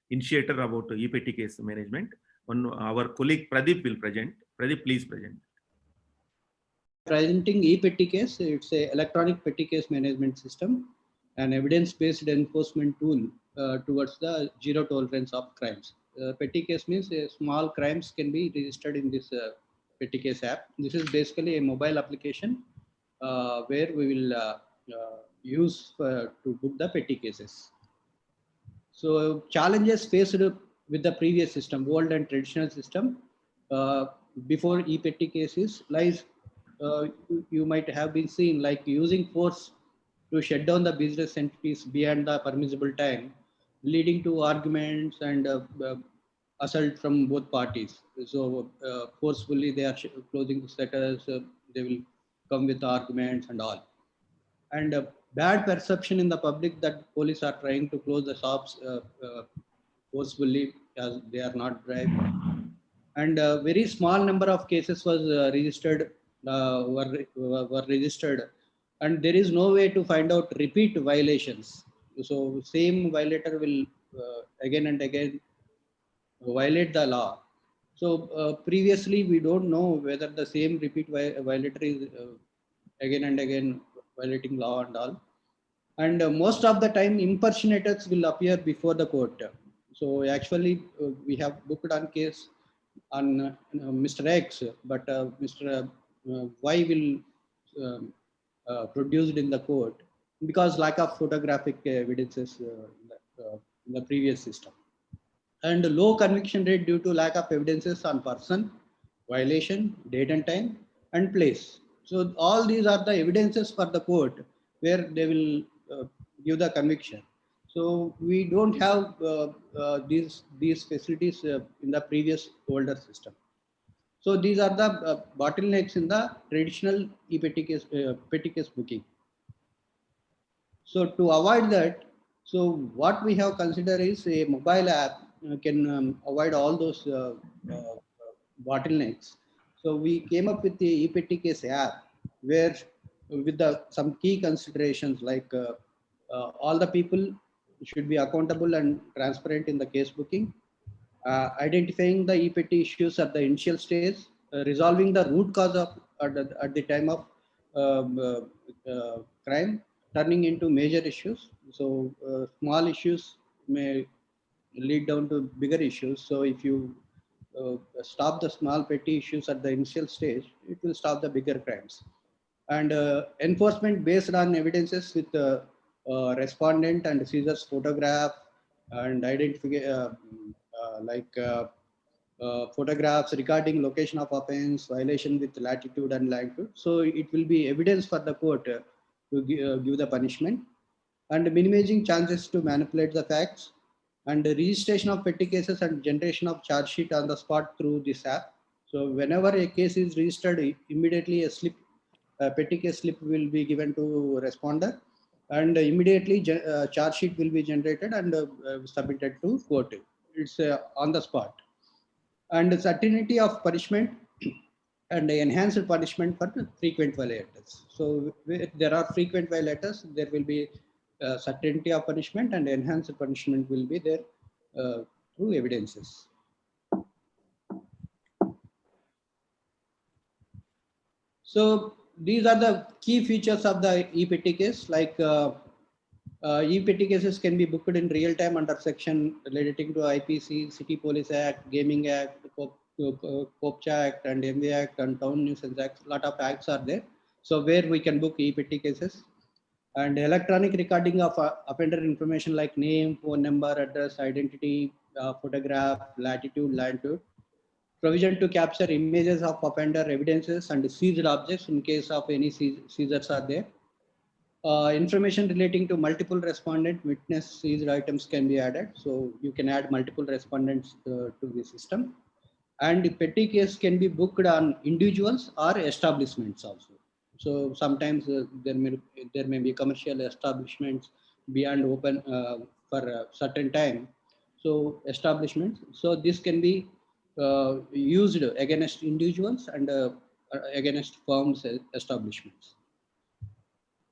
initiator about e-petty case management. Our colleague Pradeep will present. Pradeep, please present. Presenting e-petty case, it's a electronic petty case management system, an evidence-based enforcement tool towards the zero tolerance of crimes. Petty case means small crimes can be registered in this petty case app. This is basically a mobile application where we will use to book the petty cases. So challenges faced with the previous system, old and traditional system, before e-petty cases lies, you might have been seen like using force to shut down the business entities beyond the permissible time, leading to arguments and assault from both parties. So forcefully they are closing the shutters, they will come with arguments and all. And bad perception in the public that police are trying to close the shops forcefully as they are not bribed. And a very small number of cases was registered, were registered, and there is no way to find out repeat violations. So same violator will again and again violate the law. So previously we don't know whether the same repeat violator is again and again violating law and all. And most of the time impersonators will appear before the court. So actually we have booked on case on Mr. X, but Mr. Y will produced in the court because lack of photographic evidences in the previous system. And low conviction rate due to lack of evidences on person, violation, date and time, and place. So all these are the evidences for the court where they will give the conviction. So we don't have these facilities in the previous older system. So these are the bottlenecks in the traditional petty case booking. So to avoid that, so what we have considered is a mobile app can avoid all those bottlenecks. So we came up with the e-petty case app where with some key considerations like all the people should be accountable and transparent in the case booking, identifying the e-petty issues at the initial stage, resolving the root cause of at the time of crime, turning into major issues. So small issues may lead down to bigger issues. So if you stop the small petty issues at the initial stage, it will stop the bigger crimes. And enforcement based on evidences with respondent and seizures photograph and identify photographs regarding location of offense, violation with latitude and longitude. So it will be evidence for the court to give the punishment, and minimizing chances to manipulate the facts, and the registration of petty cases and generation of charge sheet on the spot through this app. So whenever a case is registered, immediately a petty case slip will be given to responder, and immediately charge sheet will be generated and submitted to court. It's on the spot. And the certainty of punishment and enhanced punishment for frequent violators. So if there are frequent violators, there will be certainty of punishment, and enhanced punishment will be there through evidences. So these are the key features of the e-petty case. Like e-petty cases can be booked in real time under section relating to IPC, City Police Act, Gaming Act, COPCHA Act, and MV Act, and Town Nuisance Act. A lot of acts are there. So where we can book e-petty cases. And electronic recording of offender information like name, phone number, address, identity, photograph, latitude, longitude. Provision to capture images of offender evidences and seized objects in case of any seizures are there. Information relating to multiple respondent witness seized items can be added. So you can add multiple respondents to the system. And petty case can be booked on individuals or establishments also. So sometimes there may be commercial establishments beyond open for a certain time. So establishments. So this can be used against individuals and against firms establishments.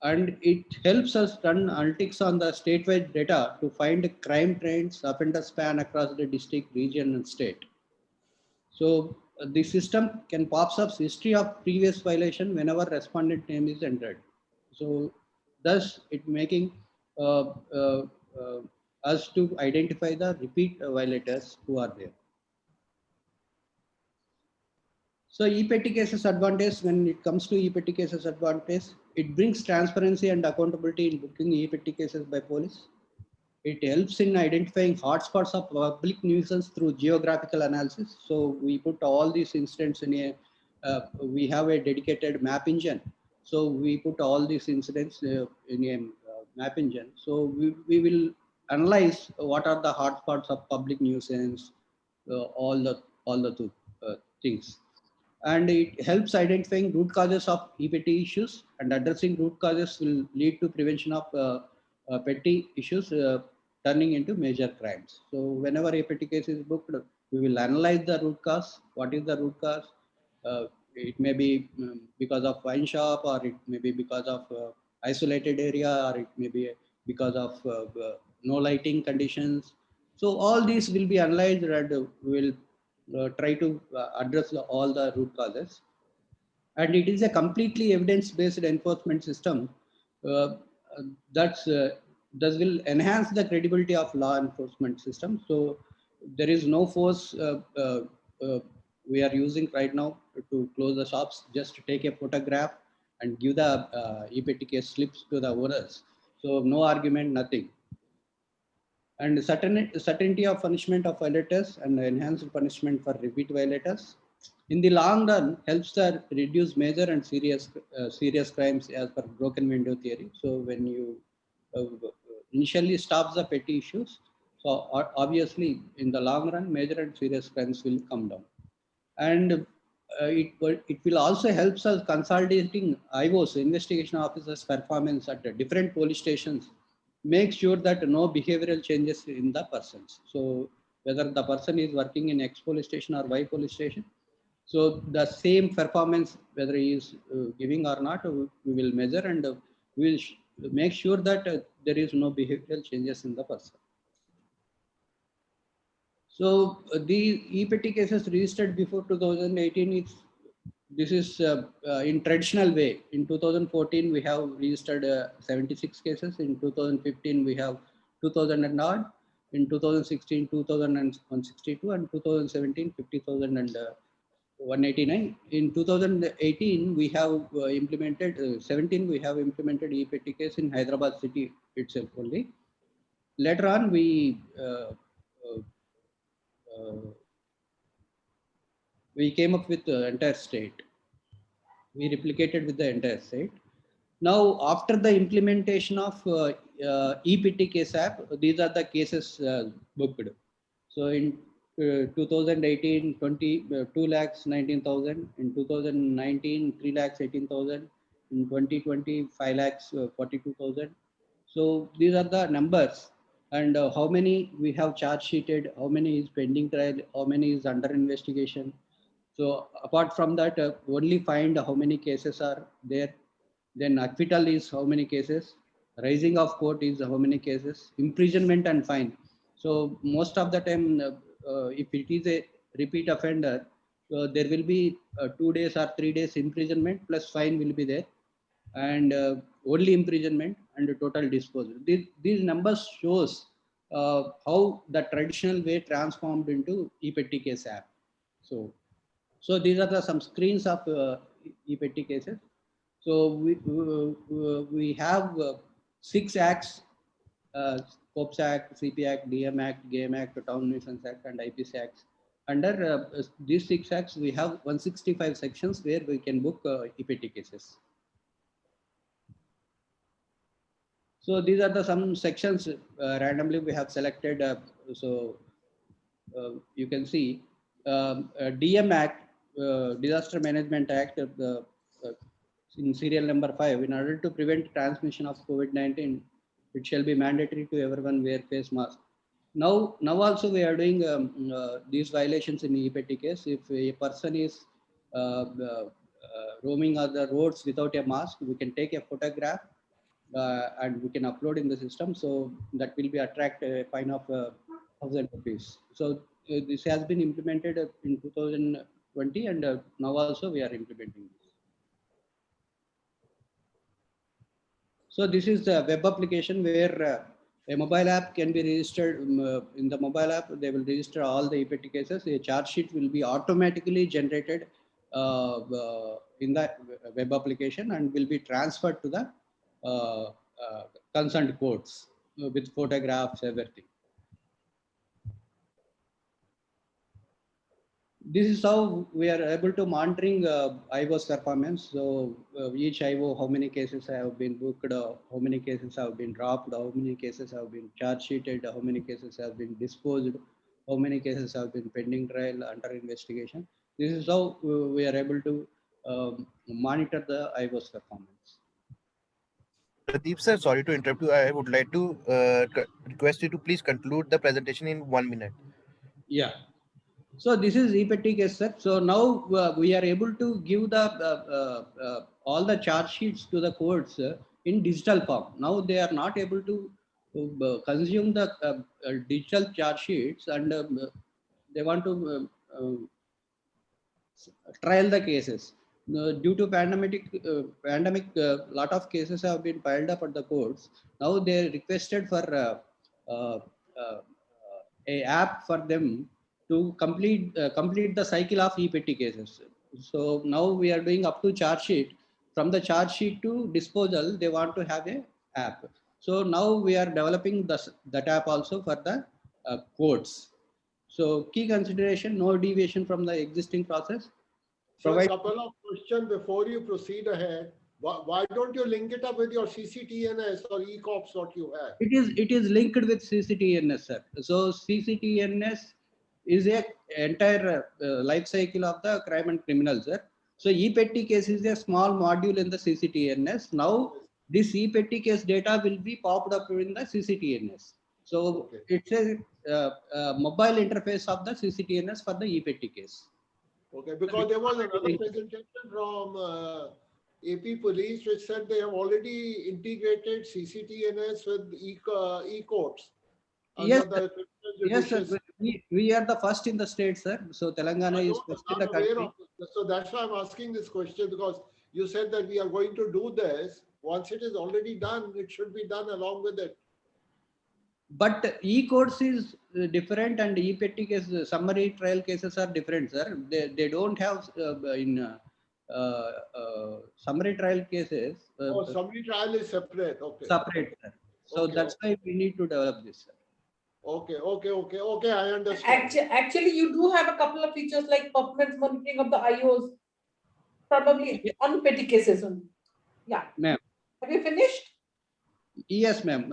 and it helps us run analytics on the statewide data to find crime trends, offender span across the district, region, and state. So the system can pops up history of previous violation whenever respondent name is entered. So thus it making uh, uh, uh, us to identify the repeat violators who are there. So e-petty cases advantage, when it comes to e-petty cases advantage, it brings transparency and accountability in booking e-petty cases by police. It helps in identifying hotspots of public nuisance through geographical analysis. So we put all these incidents in a, we have a dedicated map engine. So we put all these incidents in a map engine. So we will analyze what are the hotspots of public nuisance, all the two things. And it helps identifying root causes of e-petty issues, and addressing root causes will lead to prevention of petty issues turning into major crimes. So whenever a petty case is booked, we will analyze the root cause. What is the root cause? It may be because of wine shop, or it may be because of isolated area, or it may be because of no lighting conditions. So all these will be analyzed, and will try to address all the root causes. And it is a completely evidence-based enforcement system uh, that's that will enhance the credibility of law enforcement system. So there is no force uh, we are using right now to close the shops. Just to take a photograph and give the e-petty case slips to the owners. So no argument, nothing. And certainty of punishment of violators and enhanced punishment for repeat violators. In the long run, helps to reduce major and serious crimes as per broken window theory. So when you uh, initially stops the petty issues, so obviously in the long run, major and serious crimes will come down. And it will also help us consolidating IOs, investigation officers' performance at the different police stations, make sure that no behavioral changes in the persons. So whether the person is working in X police station or Y police station, so the same performance, whether he is giving or not, we will measure, and we will make sure that there is no behavioral changes in the person. So the e-petty cases registered before 2018, this is in traditional way. In 2014, we have registered 76 cases. In 2015, we have 2000 and odd. In 2016, 2162, and 2017, 50,189. In 2018, we have implemented 17. We have implemented e-petty case in Hyderabad city itself only. Later on, uh, we came up with the entire state. We replicated with the entire state. Now, after the implementation of ePTCase case app, these are the cases booked. So in 2018, 2 lakhs 19,000. In 2019, 3 lakhs 18,000. In 2020, 5 lakhs 42,000. So these are the numbers, and how many we have charge sheeted, how many is pending trial, how many is under investigation. So apart from that, only find how many cases are there. Then acquittal is how many cases. Rising of court is how many cases. Imprisonment and fine. So most of the time, if it is a repeat offender, there will be 2 days or 3 days imprisonment plus fine will be there, and only imprisonment and total disposal. These numbers shows how the traditional way transformed into e-petty case app. So these are some screens of e-petty cases. So we have 6 acts: COPS Act, CP Act, DM Act, Game Act, Town Nuisance Act, and IPC Acts. Under these 6 acts, we have 165 sections where we can book e-petty cases. So these are the some sections randomly we have selected. So you can see DM Act, Disaster Management Act, in serial number 5. In order to prevent transmission of COVID-19, it shall be mandatory to everyone wear face mask. Now also we are doing these violations in e-petty case. If a person is roaming on the roads without a mask, we can take a photograph and we can upload in the system. So that will be attract a fine of 1,000 rupees. So this has been implemented in 2020, and now also we are implementing this. So this is the web application where a mobile app can be registered. In the mobile app, they will register all the EPT cases. A charge sheet will be automatically generated in the web application and will be transferred to the concerned courts with photographs, everything. This is how we are able to monitoring IO's performance. So each IO, how many cases have been booked, how many cases have been dropped, how many cases have been charge sheeted, how many cases have been disposed, how many cases have been pending trial, under investigation. This is how we are able to monitor the IO's performance. Pradeep sir, sorry to interrupt you. I would like to request you to please conclude the presentation in 1 minute. Yeah. So this is EPT case, sir. So now we are able to give the all the charge sheets to the courts in digital form. Now they are not able to consume the digital charge sheets, and they want to trial the cases. Due to pandemic, lot of cases have been piled up at the courts. Now they requested for uh, uh, a app for them to complete the cycle of EPT cases. So now we are doing up to charge sheet. From the charge sheet to disposal, they want to have a app. So now we are developing that app also for the courts. So key consideration: no deviation from the existing process. So a couple of questions before you proceed ahead. Why don't you link it up with your CCTNS or ECOPS what you have? It is linked with CCTNS, sir. So CCTNS is a entire life cycle of the crime and criminal, sir. So ePetty case is a small module in the CCTNS. Now this ePetty case data will be popped up in the CCTNS. So it's a mobile interface of the CCTNS for the ePetty case. Okay, because there was another presentation from AP Police which said they have already integrated CCTNS with e-courts. Yes, sir. Yes, sir. We are the first in the state, sir. So Telangana is first in the country. So that's why I'm asking this question, because you said that we are going to do this. Once it is already done, it should be done along with it. But e-courts is different, and e-petty case summary trial cases are different, sir. They don't have in summary trial cases. Summary trial is separate. Okay. Separate, sir. So okay, that's why we need to develop this, sir. Okay. I understand. Actually, you do have a couple of features like performance monitoring of the IOs, probably on petty cases only. Yeah. Ma'am. Have you finished? Yes, ma'am.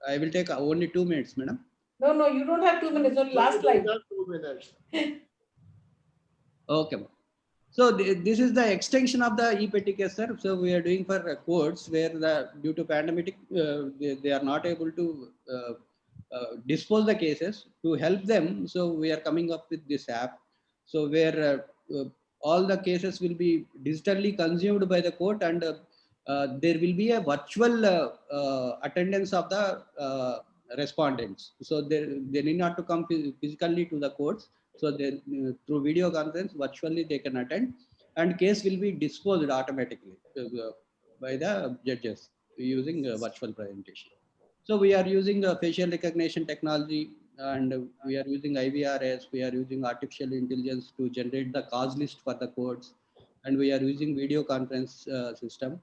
I will take only 2 minutes, madam. No, you don't have 2 minutes. Only last slide. 2 minutes. Okay, ma'am. So this is the extension of the e-petty case, sir. So we are doing for courts where due to pandemic, they are not able to dispose the cases. To help them, so we are coming up with this app. So where all the cases will be digitally consumed by the court, and there will be a virtual attendance of the respondents. So they need not to come physically to the courts. So they, through video conference, virtually they can attend, and case will be disposed automatically by the judges using virtual presentation. So we are using facial recognition technology, and we are using IVRS. We are using artificial intelligence to generate the cause list for the courts, and we are using video conference system.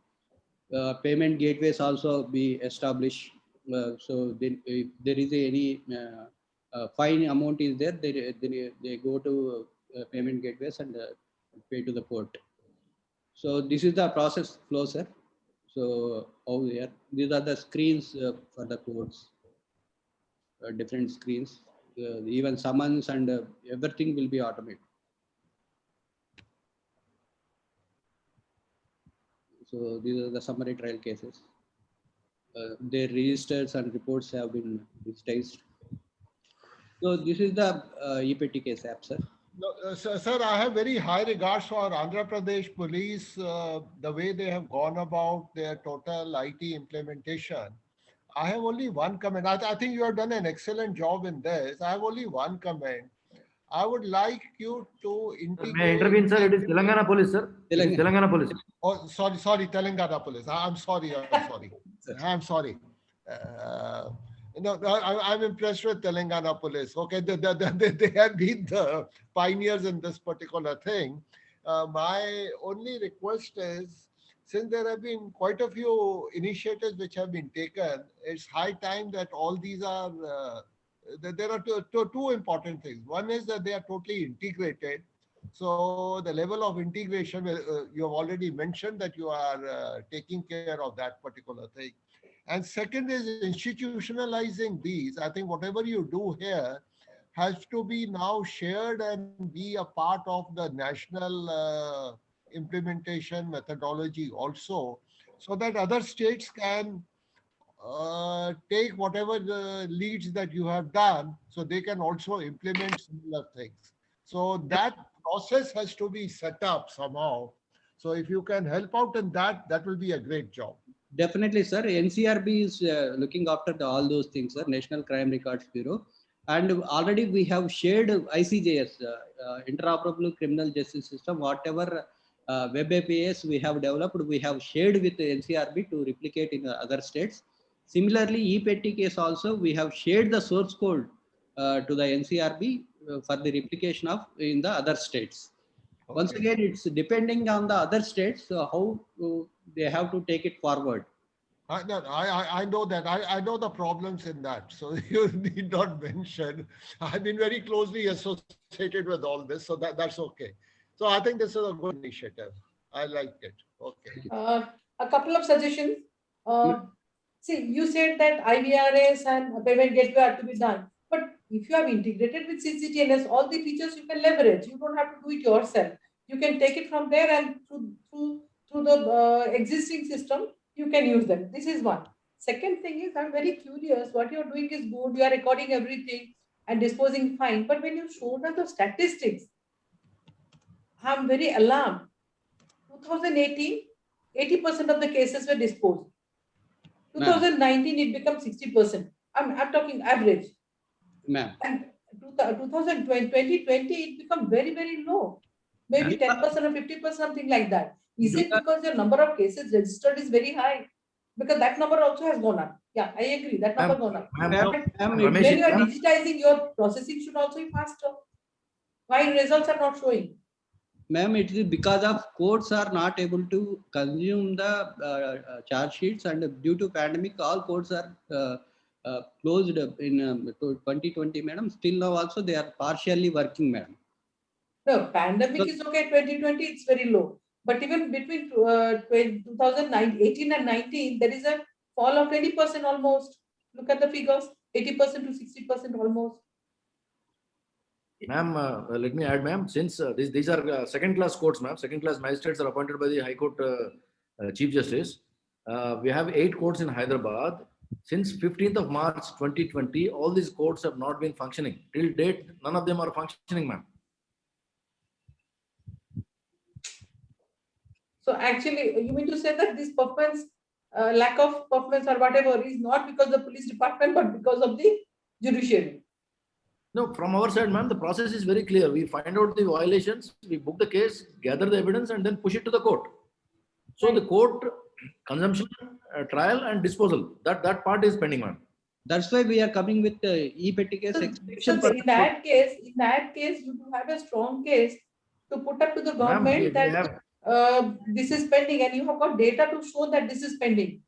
Payment gateways also be established. So if there is any fine amount is there, they go to payment gateways and pay to the court. So this is the process flow, sir. So over here, these are the screens for the courts, different screens, even summons and everything will be automated. So these are the summary trial cases. Their registers and reports have been digitized. So this is the EPT case app, sir. No, sir, I have very high regards for Andhra Pradesh police, the way they have gone about their total IT implementation. I have only one comment. I think you have done an excellent job in this. I have only one comment. I would like you to integrate. May I intervene, sir? It is Telangana police, sir. It is Telangana police. Oh, sorry, Telangana police. I'm sorry. I'm sorry. No, I'm impressed with Telangana police. Okay, they have been the pioneers in this particular thing. My only request is, since there have been quite a few initiatives which have been taken, it's high time that all these are, there are two important things. One is that they are totally integrated. So the level of integration, you have already mentioned that you are taking care of that particular thing. And second is institutionalizing these. I think whatever you do here has to be now shared and be a part of the national implementation methodology also, so that other states can take whatever the leads that you have done, so they can also implement similar things. So that process has to be set up somehow. So if you can help out in that, that will be a great job. Definitely, sir. NCRB is looking after all those things, sir. National Crime Records Bureau. And already we have shared ICJS, Interoperable Criminal Justice System, whatever web APIs we have developed, we have shared with the NCRB to replicate in other states. Similarly, e-petty case also, we have shared the source code to the NCRB for the replication of in the other states. Once Okay. again, it's depending on the other states, how they have to take it forward. I know that. I know the problems in that. So you need not mention. I've been very closely associated with all this. So that's okay. So I think this is a good initiative. I like it. Okay. A couple of suggestions. See, you said that IVRS and payment gateway are to be done. But if you have integrated with CCTNS, all the features you can leverage. You don't have to do it yourself. You can take it from there and through the existing system, you can use them. This is one. Second thing is, I'm very curious. What you're doing is good. You are recording everything and disposing fine. But when you showed us the statistics, I'm very alarmed. 2018, 80% of the cases were disposed. 2019, it becomes 60%. I'm talking average. Ma'am. And 2020, it become very, very low. Maybe 10% or 50%, something like that. Is it because the number of cases registered is very high? Because that number also has gone up. Yeah, I agree. That number gone up. When you are digitizing, your processing should also be faster. Why results are not showing? Ma'am, it is because of courts are not able to consume the charge sheets, and due to pandemic, all courts are closed in 2020, madam. Still now also they are partially working, madam. No, pandemic is okay. 2020, it's very low. But even between 2018 and 19, there is a fall of 20% almost. Look at the figures, 80% to 60% almost. Ma'am, let me add, ma'am, since these are second-class courts, ma'am, second-class magistrates are appointed by the High Court Chief Justice. We have 8 courts in Hyderabad. Since 15th of March 2020, all these courts have not been functioning. Till date, none of them are functioning, ma'am. So actually, you mean to say that this performance, lack of performance or whatever is not because of the police department, but because of the judiciary? No, from our side, ma'am, the process is very clear. We find out the violations, we book the case, gather the evidence, and then push it to the court. So the court consumption, trial, and disposal, that part is pending, ma'am. That's why we are coming with e-petty case. So in that case, you do have a strong case to put up to the government that this is pending, and you have got data to show that this is pending.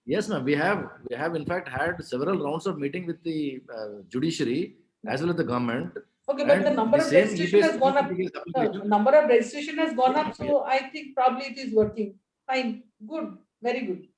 Yes, ma'am. We have in fact had several rounds of meeting with the judiciary as well as the government. Okay, but the number of registration has gone up. The number of registration has gone up, so I think probably it is working. Fine, good, very good.